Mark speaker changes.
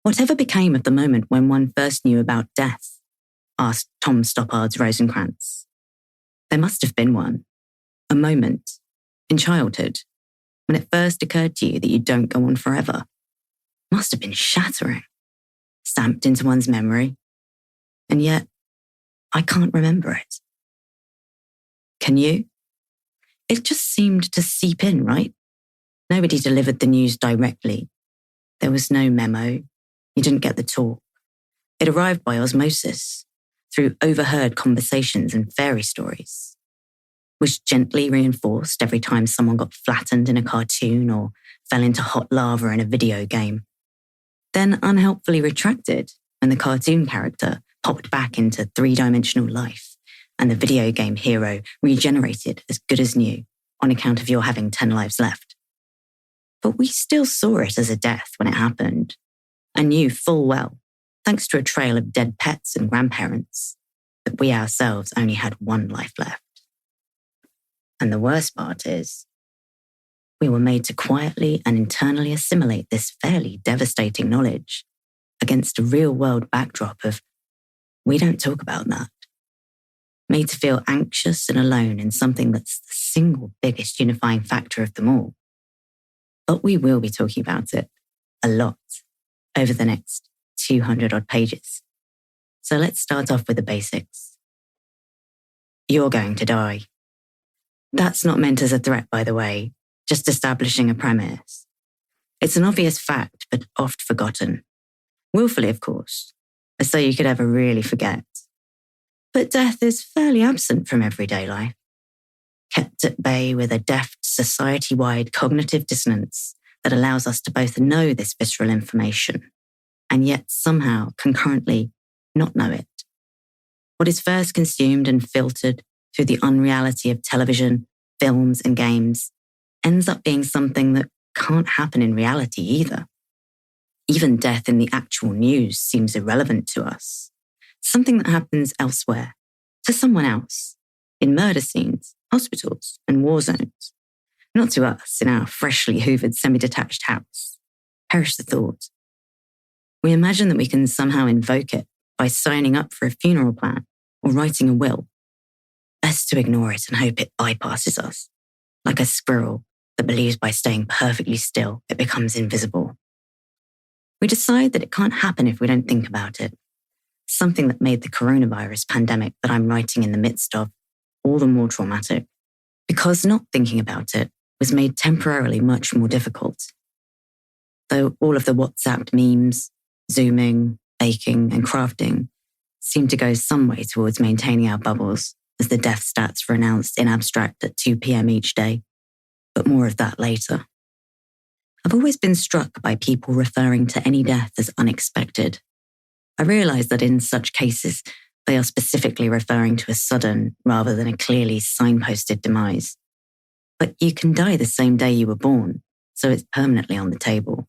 Speaker 1: Whatever became of the moment when one first knew about death? Asked Tom Stoppard's Rosencrantz. There must have been one. A moment, in childhood, when it first occurred to you that you don't go on forever. Must have been shattering, stamped into one's memory. And yet, I can't remember it. Can you? It just seemed to seep in, right? Nobody delivered the news directly. There was no memo. You didn't get the talk. It arrived by osmosis, through overheard conversations and fairy stories, which gently reinforced every time someone got flattened in a cartoon or fell into hot lava in a video game. Then unhelpfully retracted when the cartoon character popped back into three-dimensional life and the video game hero regenerated as good as new on account of your having 10 lives left. But we still saw it as a death when it happened, and knew full well, thanks to a trail of dead pets and grandparents, that we ourselves only had one life left. And the worst part is, we were made to quietly and internally assimilate this fairly devastating knowledge against a real-world backdrop of, we don't talk about that. Made to feel anxious and alone in something that's the single biggest unifying factor of them all. But we will be talking about it a lot over the next 200-odd pages. So let's start off with the basics. You're going to die. That's not meant as a threat, by the way, just establishing a premise. It's an obvious fact, but oft forgotten. Willfully, of course, as though you could ever really forget. But death is fairly absent from everyday life, kept at bay with a deft society-wide cognitive dissonance that allows us to both know this visceral information and yet somehow concurrently not know it. What is first consumed and filtered through the unreality of television, films, and games ends up being something that can't happen in reality either. Even death in the actual news seems irrelevant to us. Something that happens elsewhere, to someone else, in murder scenes, hospitals, and war zones. Not to us in our freshly hoovered semi-detached house. Perish the thought. We imagine that we can somehow invoke it by signing up for a funeral plan or writing a will. Best to ignore it and hope it bypasses us, like a squirrel that believes by staying perfectly still it becomes invisible. We decide that it can't happen if we don't think about it. Something that made the coronavirus pandemic that I'm writing in the midst of all the more traumatic, because not thinking about it was made temporarily much more difficult. Though all of the WhatsApp memes, Zooming, baking, and crafting seemed to go some way towards maintaining our bubbles as the death stats were announced in abstract at 2 p.m. each day. But more of that later. I've always been struck by people referring to any death as unexpected. I realise that in such cases, they are specifically referring to a sudden rather than a clearly signposted demise. But you can die the same day you were born, so it's permanently on the table.